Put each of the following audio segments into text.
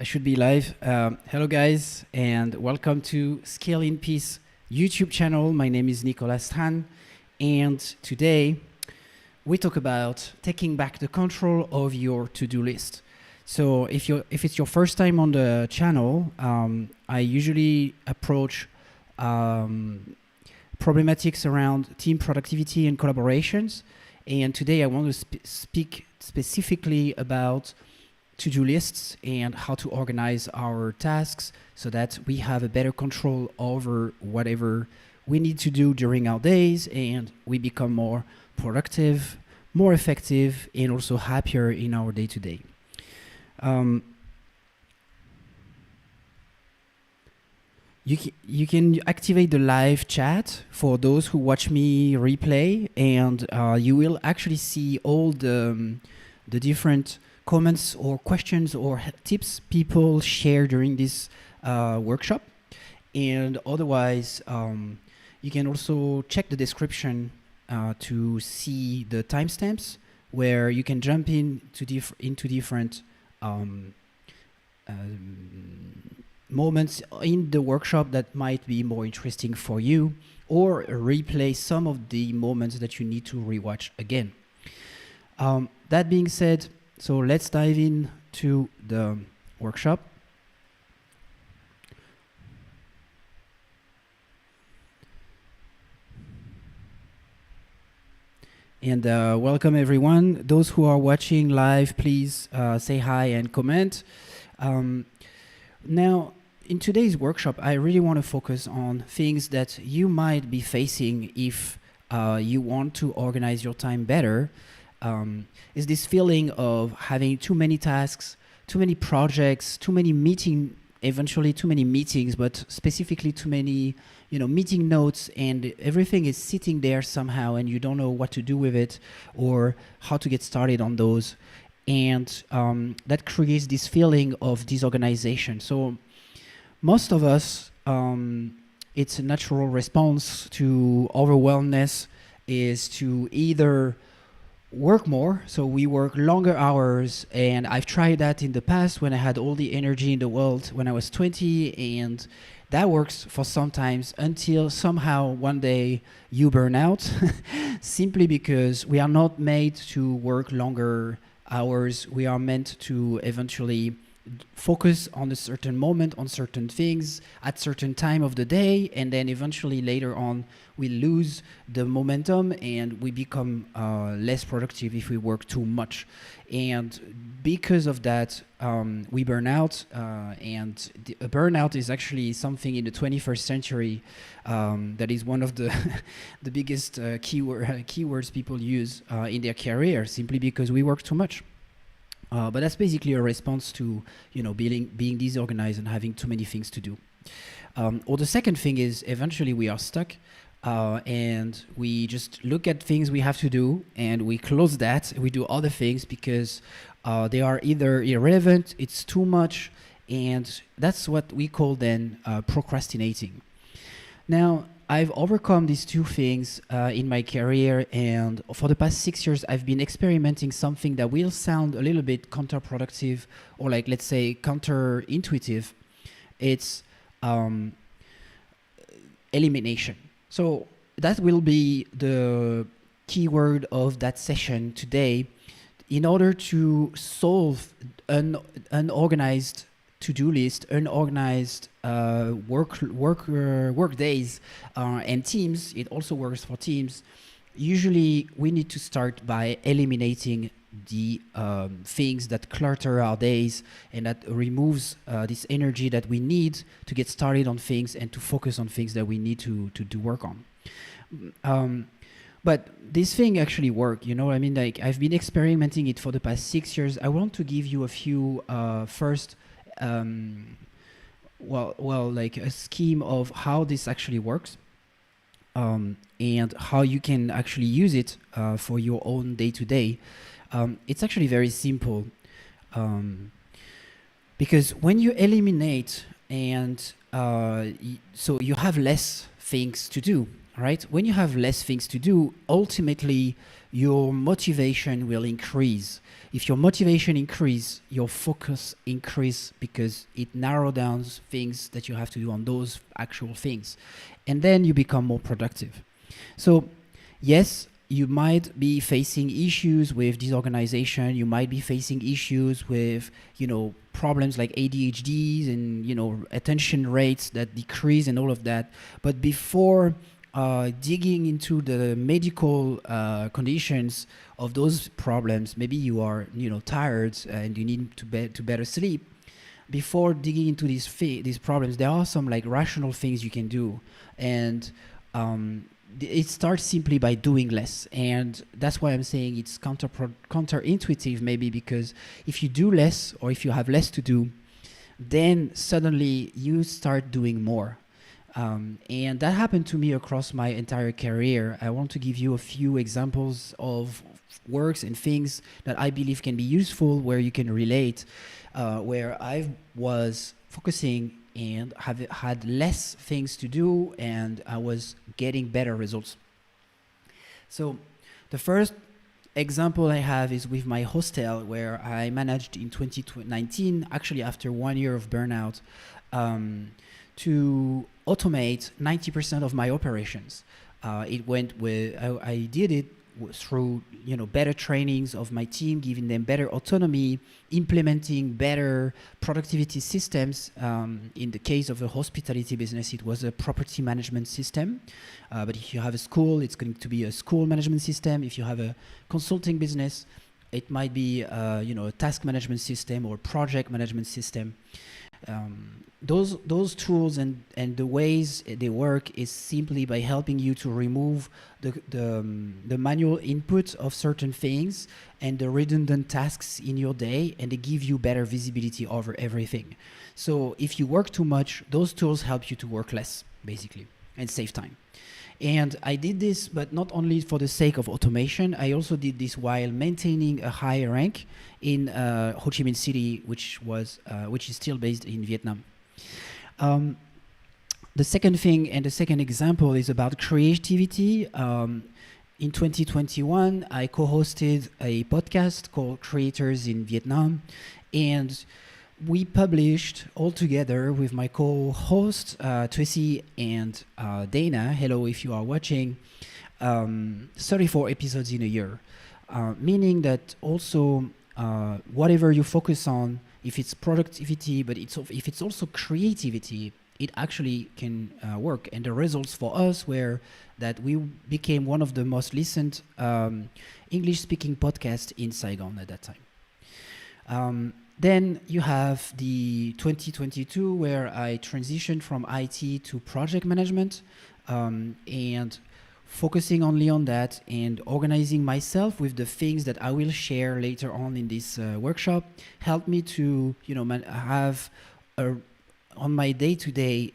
should be live. Hello, guys, and welcome to Skill in Peace YouTube channel. My name is Nicolas Han, and today we talk about taking back the control of your to-do list. So if it's your first time on the channel, I usually approach problematics around team productivity and collaborations. And today I want to speak specifically about to-do lists and how to organize our tasks so that we have a better control over whatever we need to do during our days, and we become more productive, more effective, and also happier in our day-to-day. You can activate the live chat for those who watch me replay, and you will actually see all the different comments or questions or tips people share during this workshop. And otherwise, you can also check the description to see the timestamps where you can jump into different moments in the workshop that might be more interesting for you, or replay some of the moments that you need to rewatch again. That being said, so let's dive into the workshop. And welcome everyone. Those who are watching live, please say hi and comment. Now, in today's workshop, I really want to focus on things that you might be facing if you want to organize your time better. Is this feeling of having too many tasks, too many projects, too many eventually too many meetings, but specifically too many, meeting notes, and everything is sitting there somehow and you don't know what to do with it or how to get started on those. And that creates this feeling of disorganization. So most of us, it's a natural response to overwhelmness is to either work more, so we work longer hours, and I've tried that in the past when I had all the energy in the world when I was 20, and that works for sometimes until somehow one day you burn out simply because we are not made to work longer hours. We are meant to eventually focus on a certain moment, on certain things at certain time of the day, and then eventually later on we lose the momentum and we become less productive if we work too much. And because of that, we burn out, and burnout is actually something in the 21st century that is one of the the biggest keywords people use in their career, simply because we work too much. But that's basically a response to being disorganized and having too many things to do. Or the second thing is eventually we are stuck and we just look at things we have to do and we close that. We do other things because they are either irrelevant, it's too much, and that's what we call then procrastinating. Now, I've overcome these two things in my career, and for the past 6 years, I've been experimenting something that will sound a little bit counterproductive, or like, let's say, counterintuitive. It's elimination. So that will be the keyword of that session today. In order to solve an unorganized to-do list, unorganized work days and teams, it also works for teams. Usually we need to start by eliminating the things that clutter our days and that removes this energy that we need to get started on things and to focus on things that we need to work on. But this thing actually works, I mean, like, I've been experimenting it for the past 6 years. I want to give you a few first like a scheme of how this actually works, and how you can actually use it for your own day-to-day. It's actually very simple, because when you eliminate and so you have less things to do, right? When you have less things to do, ultimately your motivation will increase. If your motivation increase, your focus increase because it narrow down things that you have to do on those actual things. And then you become more productive. So yes, you might be facing issues with disorganization. You might be facing issues with, problems like ADHDs and, attention rates that decrease and all of that. But before digging into the medical conditions of those problems, maybe you are, tired and you need to better sleep. Before digging into these problems, there are some like rational things you can do, and it starts simply by doing less. And that's why I'm saying it's counterintuitive, maybe, because if you do less or if you have less to do, then suddenly you start doing more. And that happened to me across my entire career. I want to give you a few examples of works and things that I believe can be useful, where you can relate, where I was focusing and have had less things to do, and I was getting better results. So the first example I have is with my hostel, where I managed in 2019, actually after 1 year of burnout, to automate 90% of my operations. I did it through better trainings of my team, giving them better autonomy, implementing better productivity systems. In the case of a hospitality business, it was a property management system. But if you have a school, it's going to be a school management system. If you have a consulting business, it might be a task management system or project management system. Those tools and the ways they work is simply by helping you to remove the manual input of certain things and the redundant tasks in your day, and they give you better visibility over everything. So if you work too much, those tools help you to work less, basically, and save time. And I did this, but not only for the sake of automation. I also did this while maintaining a high rank in Ho Chi Minh City, which is still based in Vietnam. The second thing and the second example is about creativity. In 2021, I co-hosted a podcast called Creators in Vietnam, and we published all together with my co-host Tracy and Dana. Hello, if you are watching. 34 episodes in a year, meaning that also whatever you focus on, if it's productivity, but if it's also creativity, it actually can work. And the results for us were that we became one of the most listened English-speaking podcasts in Saigon at that time. Then you have the 2022, where I transitioned from IT to project management, and focusing only on that and organizing myself with the things that I will share later on in this workshop helped me to have on my day-to-day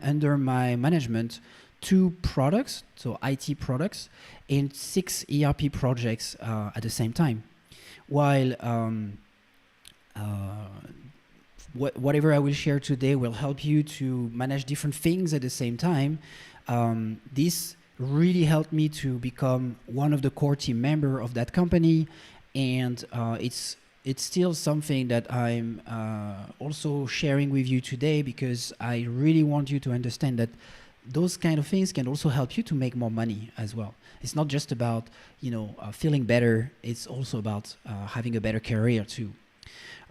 under my management 2 products, so IT products, and 6 ERP projects at the same time, while whatever I will share today will help you to manage different things at the same time. This really helped me to become one of the core team member of that company, and it's still something that I'm also sharing with you today, because I really want you to understand that those kind of things can also help you to make more money as well. It's not just about feeling better, it's also about having a better career too.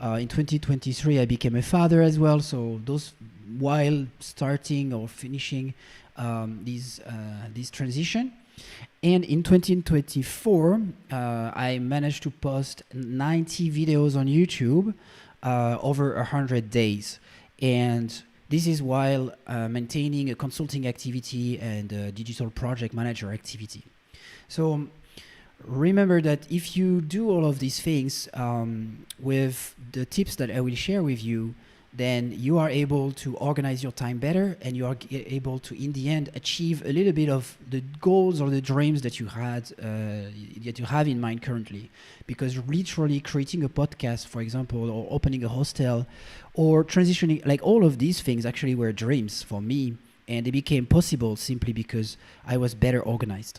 In 2023, I became a father as well. So those, while starting or finishing this transition, and in 2024, I managed to post 90 videos on YouTube over 100 days, and this is while maintaining a consulting activity and a digital project manager activity. So remember that if you do all of these things with the tips that I will share with you, then you are able to organize your time better, and you are able to, in the end, achieve a little bit of the goals or the dreams that you had, that you have in mind currently. Because literally creating a podcast, for example, or opening a hostel, or transitioning, like all of these things actually were dreams for me, and they became possible simply because I was better organized.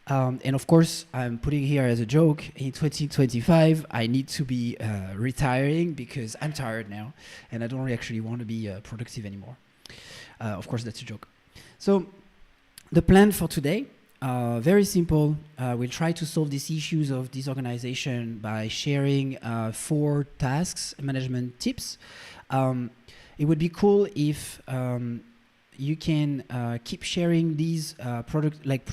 And of course, I'm putting here as a joke, in 2025, I need to be retiring because I'm tired now and I don't actually want to be productive anymore. Of course, that's a joke. So the plan for today, very simple. We'll try to solve these issues of disorganization by sharing 4 tasks management tips. It would be cool if you can keep sharing these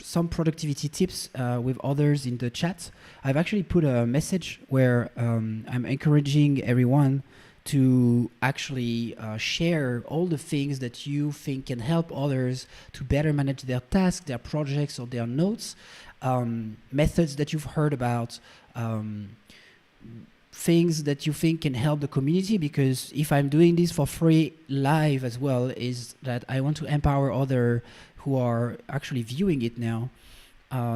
some productivity tips with others in the chat. I've actually put a message where I'm encouraging everyone to actually share all the things that you think can help others to better manage their tasks, their projects, or their notes, methods that you've heard about, things that you think can help the community, because if I'm doing this for free live as well, is that I want to empower others who are actually viewing it now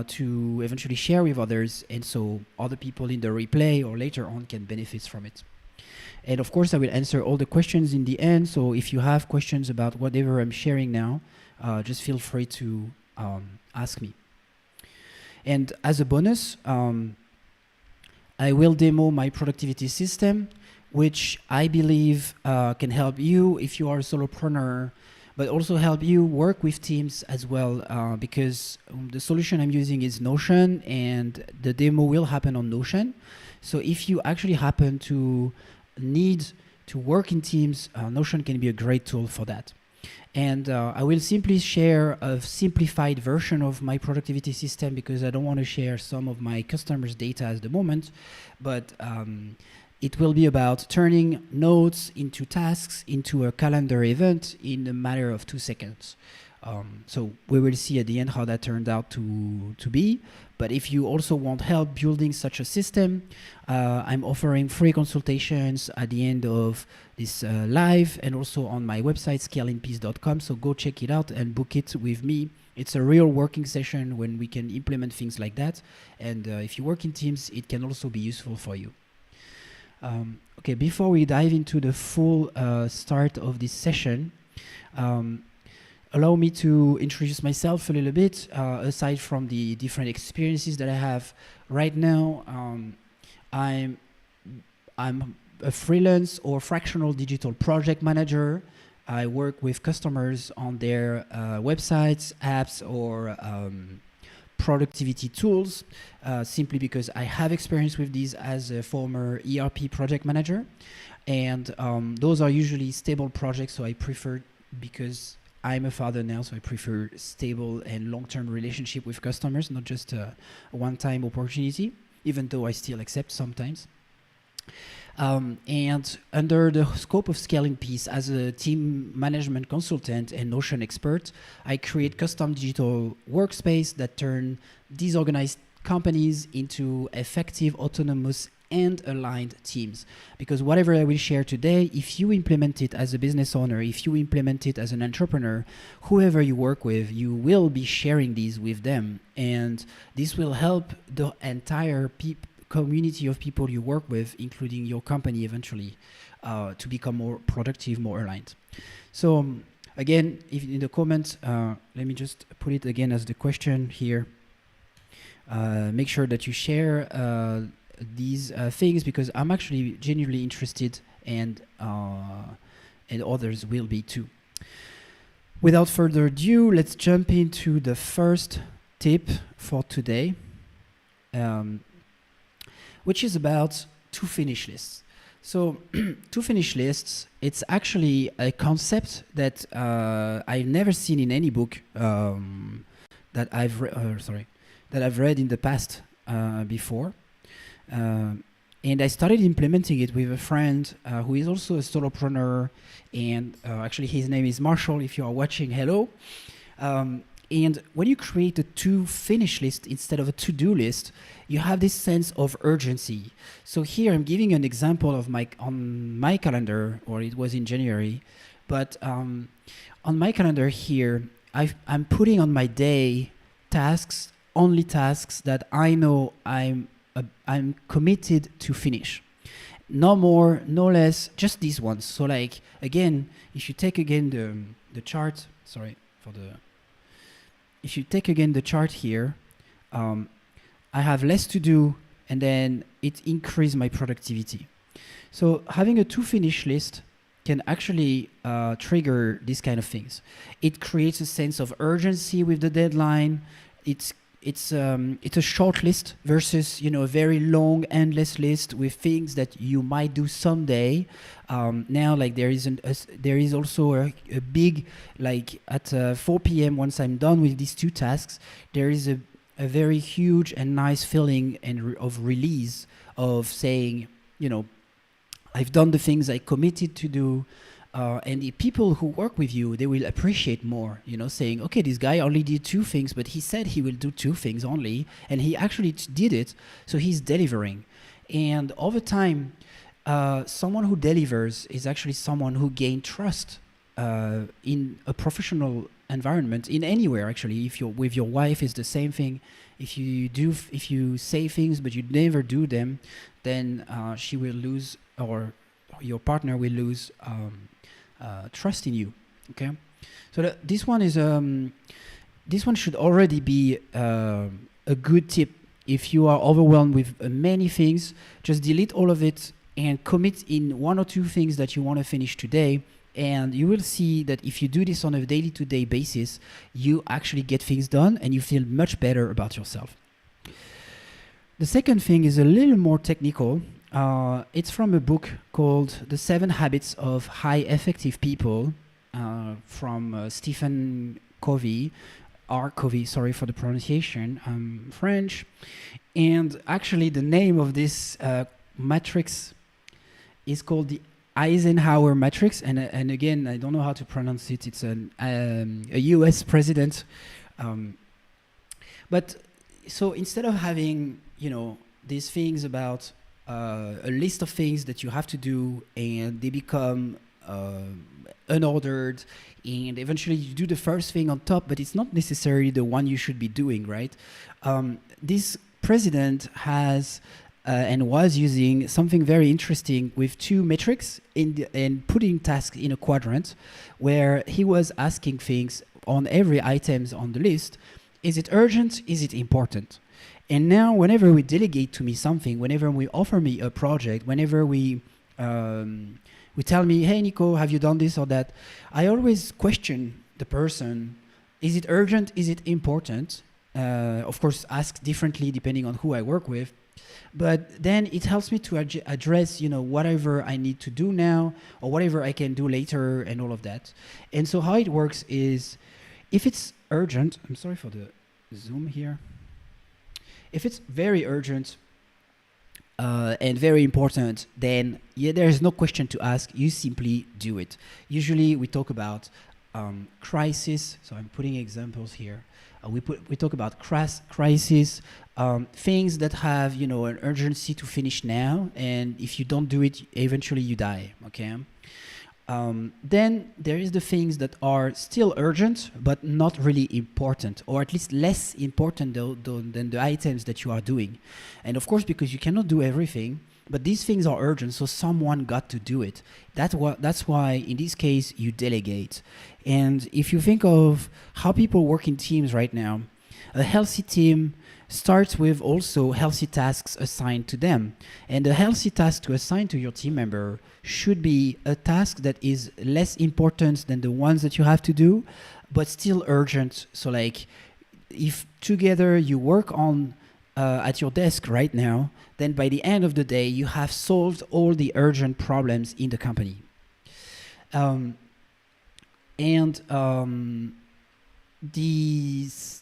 to eventually share with others, and so other people in the replay or later on can benefit from it. And of course, I will answer all the questions in the end, so if you have questions about whatever I'm sharing now, just feel free to ask me. And as a bonus, I will demo my productivity system, which I believe can help you if you are a solopreneur, but also help you work with teams as well, because the solution I'm using is Notion, and the demo will happen on Notion. So if you actually happen to need to work in teams, Notion can be a great tool for that. And I will simply share a simplified version of my productivity system because I don't want to share some of my customers' data at the moment, but it will be about turning notes into tasks, into a calendar event in a matter of 2 seconds. So we will see at the end how that turned out to be. But if you also want help building such a system, I'm offering free consultations at the end of this live and also on my website, scaleinpeace.com. So go check it out and book it with me. It's a real working session when we can implement things like that. And if you work in teams, it can also be useful for you. Okay, before we dive into the full start of this session, allow me to introduce myself a little bit. Aside from the different experiences that I have right now, I'm a freelance or fractional digital project manager. I work with customers on their websites, apps, or productivity tools, simply because I have experience with these as a former ERP project manager. And those are usually stable projects, so I prefer, because I'm a father now, so I prefer stable and long-term relationship with customers, not just a one-time opportunity, even though I still accept sometimes. And under the scope of Scale in Peace, as a team management consultant and Notion expert, I create custom digital workspace that turn disorganized companies into effective, autonomous, and aligned teams. Because whatever I will share today, if you implement it as a business owner, if you implement it as an entrepreneur, whoever you work with, you will be sharing these with them. And this will help the entire community of people you work with, including your company eventually, to become more productive, more aligned. So again, if in the comments, let me just put it again as the question here. Make sure that you share these things, because I'm actually genuinely interested, and others will be too. Without further ado, let's jump into the first tip for today, which is about to-finish lists. So to-finish lists, it's actually a concept that I've never seen in any book that I've read in the past before. And I started implementing it with a friend who is also a solopreneur, and actually his name is Marshall. If you are watching, hello. And when you create a to-finish list instead of a to-do list, you have this sense of urgency. So here I'm giving an example of on my calendar, or it was in January, but on my calendar here, I'm putting on my day tasks, only tasks that I know I'm committed to finish. No more, no less, just these ones. So like, again, if you take again the chart, if you take again the chart here, um, I have less to do, and then it increases my productivity. So having a to finish list can actually trigger these kind of things. It creates a sense of urgency with the deadline. It's a short list versus a very long, endless list with things that you might do someday. Now, like there is also a big, like at 4 p.m. once I'm done with these two tasks, there is a very huge and nice feeling of release of saying, I've done the things I committed to do. And the people who work with you, they will appreciate more, saying, okay, this guy only did two things, but he said he will do two things only, and he actually did it, so he's delivering. And over time, someone who delivers is actually someone who gained trust in a professional environment, in anywhere actually. If you're with your wife, it's the same thing. If you say things but you never do them, then she will lose, or your partner will lose trust in you. Okay, so this one should already be a good tip. If you are overwhelmed with many things, just delete all of it and commit in one or two things that you want to finish today. And you will see that if you do this on a day-to-day basis, you actually get things done and you feel much better about yourself. The second thing is a little more technical. It's from a book called The 7 Habits of High Effective People from Stephen Covey, R. Covey, sorry for the pronunciation, I'm French. And actually the name of this matrix is called the Eisenhower Matrix, and again, I don't know how to pronounce it. It's a US president. But so instead of having, these things about a list of things that you have to do, and they become unordered, and eventually you do the first thing on top, but it's not necessarily the one you should be doing, right? This president has and was using something very interesting with two metrics and putting tasks in a quadrant, where he was asking things on every items on the list. Is it urgent? Is it important? And now whenever we delegate to me something, whenever we offer me a project, whenever we tell me, hey, Nico, have you done this or that? I always question the person. Is it urgent? Is it important? Of course, ask differently depending on who I work with. But then it helps me to address, whatever I need to do now or whatever I can do later and all of that. And so how it works is, if it's urgent, I'm sorry for the zoom here. If it's very urgent and very important, then there is no question to ask. You simply do it. Usually we talk about crisis. So I'm putting examples here. We talk about crisis, things that have an urgency to finish now, and if you don't do it, eventually you die. Okay. Then there is the things that are still urgent but not really important, or at least less important than the items that you are doing. And of course, because you cannot do everything, but these things are urgent, so someone got to do it. That's why in this case you delegate. And if you think of how people work in teams right now, a healthy team starts with also healthy tasks assigned to them. And a healthy task to assign to your team member should be a task that is less important than the ones that you have to do, but still urgent. So like, if together you work on at your desk right now, then by the end of the day, you have solved all the urgent problems in the company.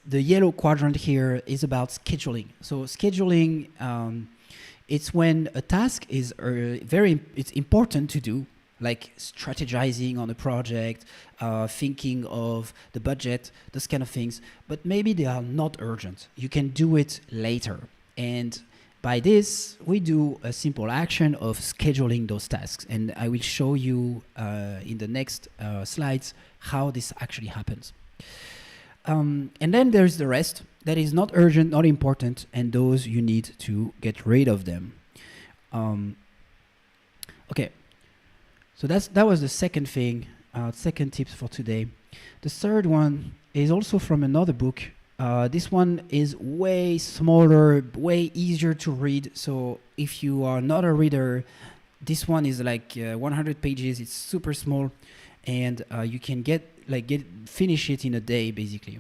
The yellow quadrant here is about scheduling. So scheduling, it's when a task is it's important to do, like strategizing on a project, thinking of the budget, those kind of things, but maybe they are not urgent. You can do it later. And by this, we do a simple action of scheduling those tasks. And I will show you in the next slides how this actually happens. And then there's the rest that is not urgent, not important, and those you need to get rid of them. Okay, so that was the second thing, second tips for today. The third one is also from another book This one is way smaller, way easier to read. So if you are not a reader, this one is like 100 pages. It's super small, and you can finish it in a day basically.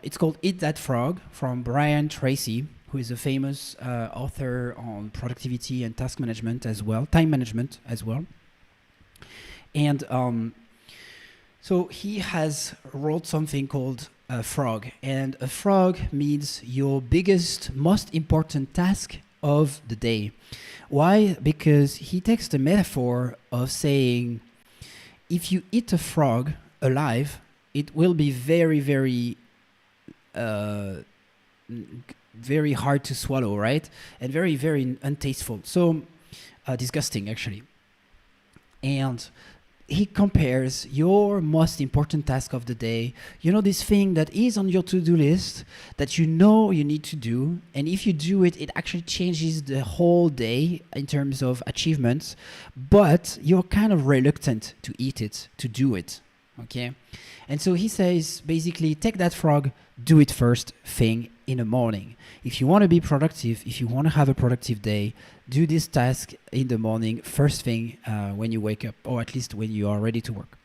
It's called Eat That Frog from Brian Tracy, who is a famous author on productivity and task management as well, time management as well. And so he has wrote something called a frog, and a frog means your biggest, most important task of the day. Why? Because he takes the metaphor of saying, if you eat a frog alive, it will be very, very, very hard to swallow, right? And very, very untasteful. So disgusting, actually. And he compares your most important task of the day, this thing that is on your to-do list that you know you need to do, and if you do it, it actually changes the whole day in terms of achievements, but you're kind of reluctant to eat it, to do it, okay? And so he says, basically, take that frog, do it first thing in the morning. If you want to be productive, if you want to have a productive day, do this task in the morning, first thing when you wake up, or at least when you are ready to work.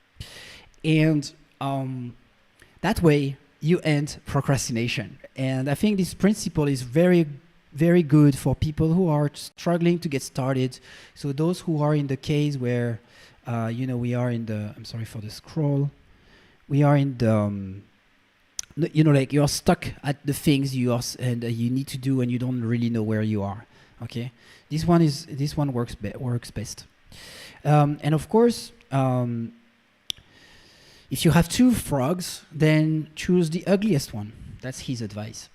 And that way, you end procrastination. And I think this principle is very, very good for people who are struggling to get started. So those who are in the case where, we are in the, I'm sorry for the scroll, we are in the, like you're stuck at the things you need to do and you don't really know where you are. Okay, this one works best. And of course, if you have two frogs, then choose the ugliest one. That's his advice.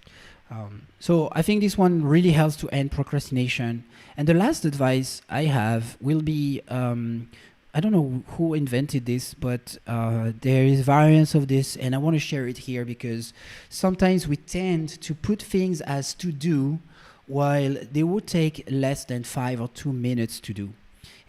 So I think this one really helps to end procrastination. And the last advice I have will be, I don't know who invented this, but there is variants of this, and I want to share it here because sometimes we tend to put things as to do while they would take less than 5 or 2 minutes to do.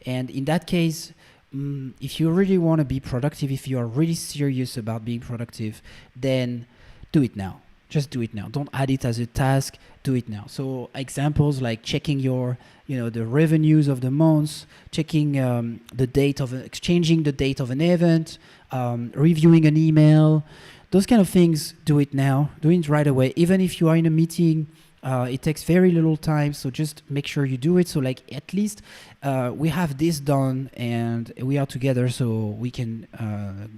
And in that case, if you really want to be productive, if you are really serious about being productive, then do it now. Just do it now. Don't add it as a task. Do it now. So examples like checking your, the revenues of the month, checking exchanging the date of an event, reviewing an email, those kind of things. Do it now. Do it right away. Even if you are in a meeting, it takes very little time. So just make sure you do it. So like at least we have this done and we are together, so we can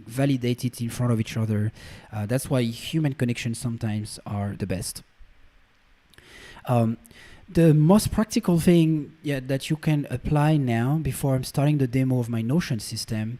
validate it in front of each other. That's why human connections sometimes are the best. The most practical thing that you can apply now before I'm starting the demo of my Notion system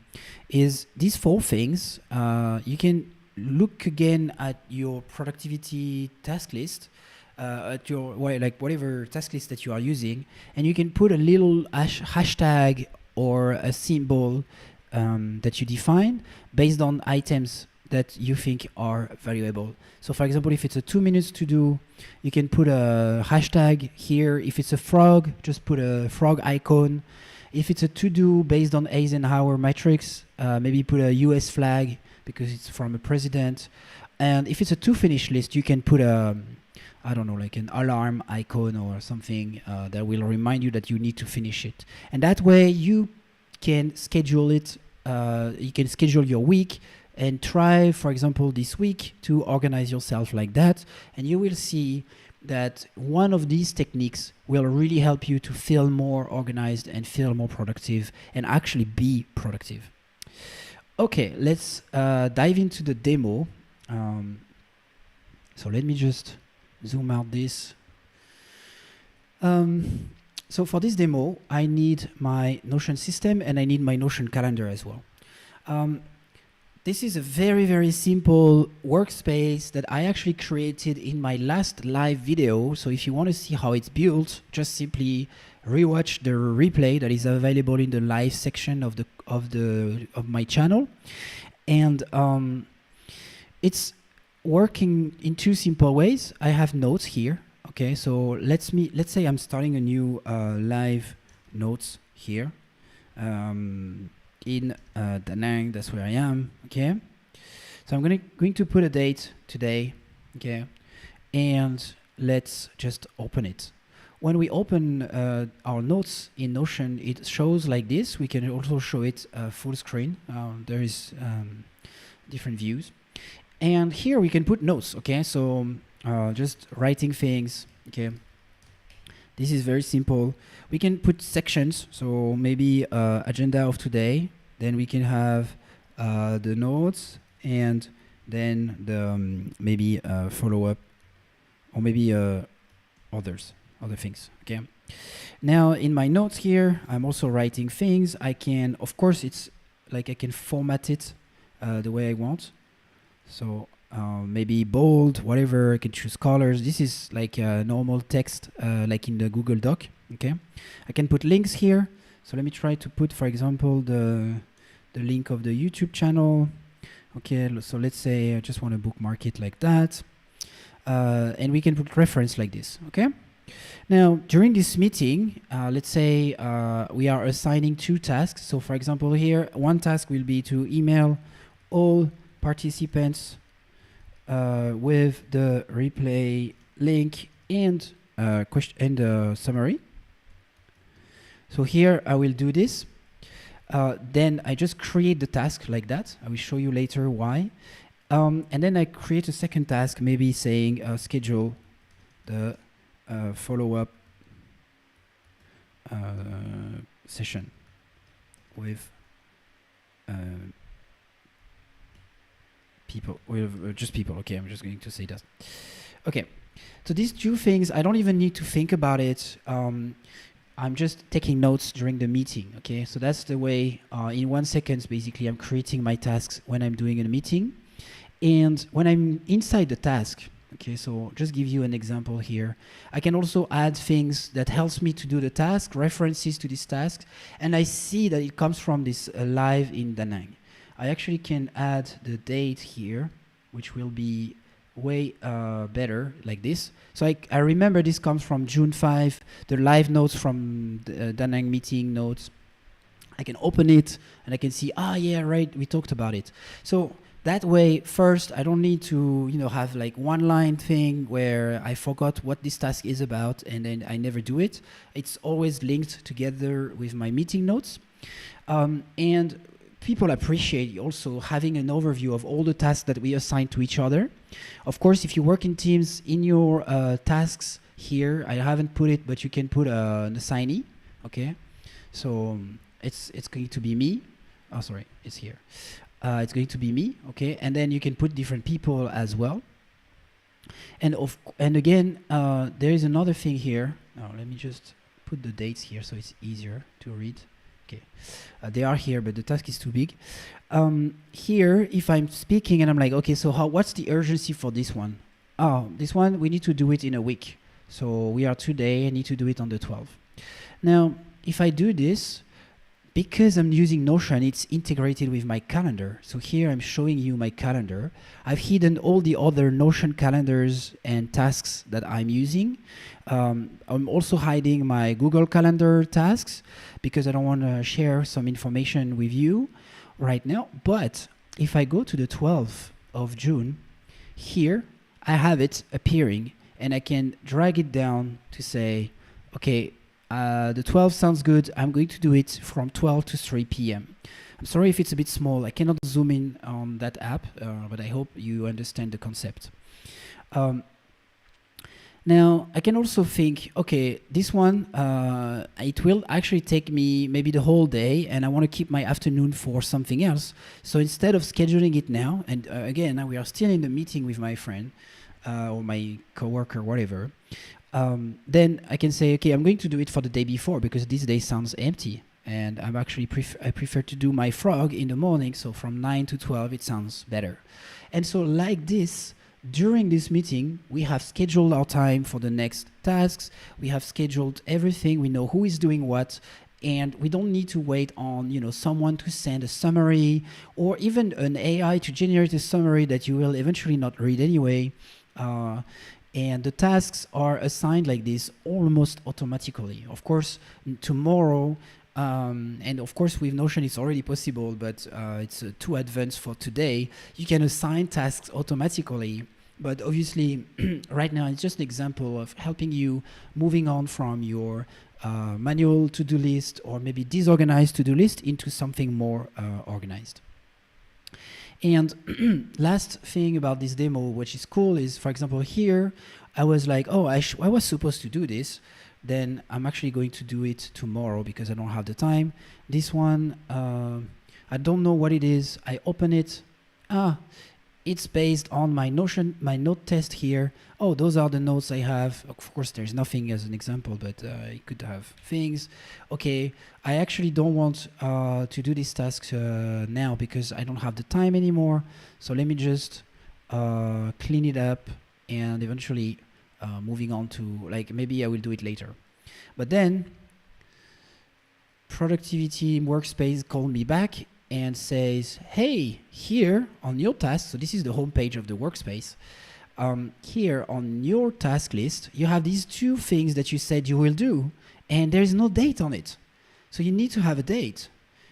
is these 4 things. You can look again at your productivity task list, at your whatever task list that you are using, and you can put a little hashtag or a symbol that you define based on items that you think are valuable. So for example, if it's a 2 minutes to do, you can put a hashtag here. If it's a frog, just put a frog icon. If it's a to-do based on Eisenhower Matrix, maybe put a US flag because it's from a president. And if it's a to-finish list, you can put I don't know, like an alarm icon or something that will remind you that you need to finish it. And that way you can schedule it. You can schedule your week and try, for example, this week to organize yourself like that. And you will see that one of these techniques will really help you to feel more organized and feel more productive and actually be productive. Okay, let's dive into the demo. So let me just zoom out this. So for this demo, I need my Notion system and I need my Notion calendar as well. This is a very, very simple workspace that I actually created in my last live video. So if you want to see how it's built, just simply rewatch the replay that is available in the live section of my channel. And it's working in 2 simple ways. I have notes here. Okay, so let's say I'm starting a new live notes here. In Da Nang, that's where I am. Okay, so I'm going to put a date today, Okay, and let's just open it. When we open our notes in Notion, it shows like this. We can also show it full screen. There is different views. And here we can put notes, okay? So just writing things, okay? This is very simple. We can put sections, so maybe agenda of today. Then we can have the notes and then the maybe follow-up or maybe other things, okay? Now in my notes here, I'm also writing things. I can, of course, it's like I can format it the way I want. So maybe bold, whatever, I can choose colors. This is like normal text, like in the Google Doc, okay? I can put links here. So let me try to put, for example, the link of the YouTube channel. Okay, so let's say I just want to bookmark it like that. And we can put reference like this, okay? Now, during this meeting, let's say we are assigning 2 tasks. So for example here, one task will be to email all participants with the replay link and summary. So here I will do this. Then I just create the task like that. I will show you later why. And then I create a second task, maybe saying schedule the follow-up session with people, with just people. Okay, I'm just going to say that. Okay, so these 2 things, I don't even need to think about it. I'm just taking notes during the meeting, okay? So that's the way, in 1 second, basically, I'm creating my tasks when I'm doing a meeting. And when I'm inside the task, okay, so just give you an example here. I can also add things that helps me to do the task, references to this task, and I see that it comes from this live in Da Nang. I actually can add the date here, which will be way better like this. So I remember this comes from June 5, the live notes from the Da Nang meeting notes. I can open it and I can see, yeah, right, we talked about it. So that way, first, I don't need to, have like one line thing where I forgot what this task is about and then I never do it. It's always linked together with my meeting notes. And people appreciate also having an overview of all the tasks that we assign to each other. Of course, if you work in teams, in your tasks here, I haven't put it, but you can put an assignee, okay? So it's going to be me. Oh, sorry, it's here. It's going to be me, okay? And then you can put different people as well. And again, there is another thing here. Now, let me just put the dates here so it's easier to read. Okay, they are here, but the task is too big. Here, if I'm speaking and I'm like, okay, so what's the urgency for this one? Oh, this one, we need to do it in a week. So we are today, I need to do it on the 12th. Now, if I do this, because I'm using Notion, it's integrated with my calendar. So here I'm showing you my calendar. I've hidden all the other Notion calendars and tasks that I'm using. I'm also hiding my Google Calendar tasks because I don't want to share some information with you right now. But if I go to the 12th of June, here I have it appearing and I can drag it down to say, okay, the 12 sounds good. I'm going to do it from 12 to 3 p.m. I'm sorry if it's a bit small. I cannot zoom in on that app, but I hope you understand the concept. Now, I can also think, okay, this one, it will actually take me maybe the whole day, and I want to keep my afternoon for something else. So instead of scheduling it now, and again, now we are still in the meeting with my friend or my coworker, whatever, then I can say, okay, I'm going to do it for the day before because this day sounds empty. And I'm actually I prefer to do my frog in the morning. So from 9 to 12, it sounds better. And so like this, during this meeting, we have scheduled our time for the next tasks. We have scheduled everything. We know who is doing what. And we don't need to wait on, someone to send a summary or even an AI to generate a summary that you will eventually not read anyway. And the tasks are assigned like this almost automatically. Of course, tomorrow, and of course with Notion it's already possible, but it's too advanced for today. You can assign tasks automatically But obviously, right now it's just an example of helping you moving on from your manual to-do list or maybe disorganized to-do list into something more organized. And last thing about this demo, which is cool, is, for example, here, I was like, oh, I was supposed to do this. Then I'm actually going to do it tomorrow because I don't have the time. This one, I don't know what it is. I open it. It's based on my note test here. Oh, those are the notes I have. Of course, there's nothing as an example, but I could have things. Okay, I actually don't want to do this task now because I don't have the time anymore. So let me just clean it up and eventually moving on to, like, maybe I will do it later. But then productivity workspace called me back and says, hey, here on your task, so this is the home page of the workspace, here on your task list, you have these two things that you said you will do, and there is no date on it. So you need to have a date.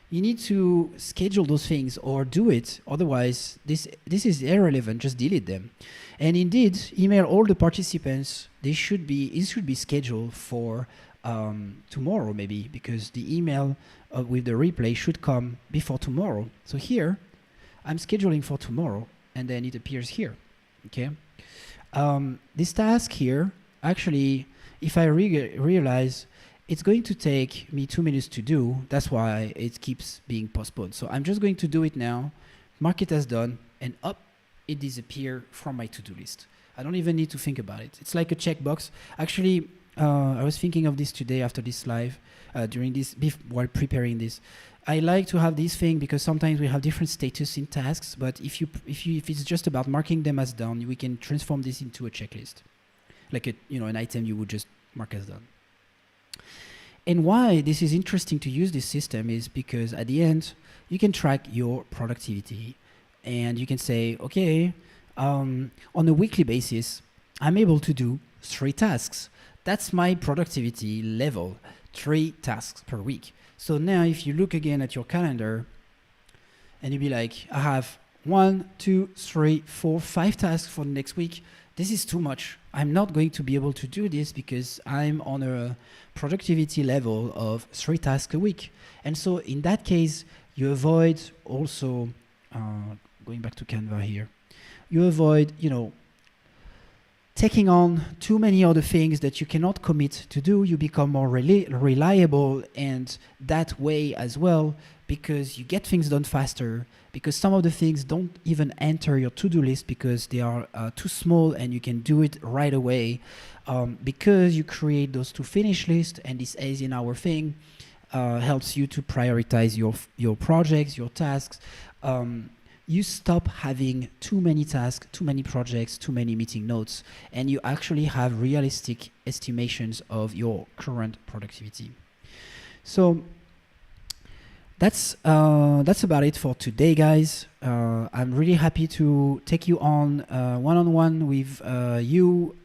You need to schedule those things or do it. Otherwise, this is irrelevant. Just delete them. And indeed, email all the participants. It should be scheduled for tomorrow, maybe, because the email with the replay should come before tomorrow. So here, I'm scheduling for tomorrow, and then it appears here. Okay. This task here, actually, if I realize it's going to take me 2 minutes to do, that's why it keeps being postponed. So I'm just going to do it now, mark it as done, and up, it disappears from my to-do list. I don't even need to think about it. It's like a checkbox. Actually, I was thinking of this today after this live, during this, while preparing this. I like to have this thing because sometimes we have different status in tasks, but if it's just about marking them as done, we can transform this into a checklist, like an item you would just mark as done. And why this is interesting to use this system is because at the end, you can track your productivity and you can say, okay, on a weekly basis, I'm able to do 3 tasks. That's my productivity level, 3 tasks per week. So now if you look again at your calendar and you be like, I have 1, 2, 3, 4, 5 tasks for the next week. This is too much. I'm not going to be able to do this because I'm on a productivity level of 3 tasks a week. And so in that case, you avoid also, going back to Canva here, you avoid, taking on too many other things that you cannot commit to do. You become more reliable, and that way as well, because you get things done faster, because some of the things don't even enter your to-do list because they are too small and you can do it right away, because you create those to finish lists, and this Eisenhower thing helps you to prioritize your projects, your tasks. You stop having too many tasks, too many projects, too many meeting notes, and you actually have realistic estimations of your current productivity. So that's about it for today, guys. I'm really happy to take you on one-on-one with you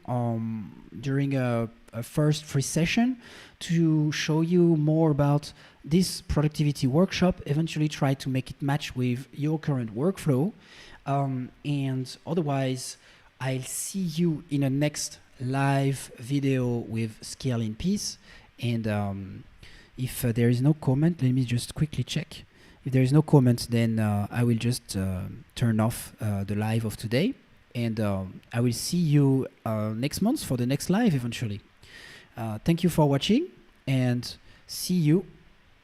during a first free session to show you more about this productivity workshop, eventually try to make it match with your current workflow. And otherwise, I'll see you in a next live video with Scale in Peace. And if there is no comment, let me just quickly check. If there is no comment, then I will just turn off the live of today. And I will see you next month for the next live eventually. Thank you for watching, and see you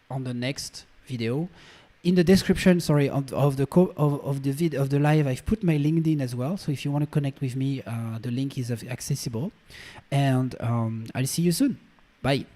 on the next video. In the description, sorry, of the live, I've put my LinkedIn as well. So if you want to connect with me, the link is accessible. And I'll see you soon. Bye.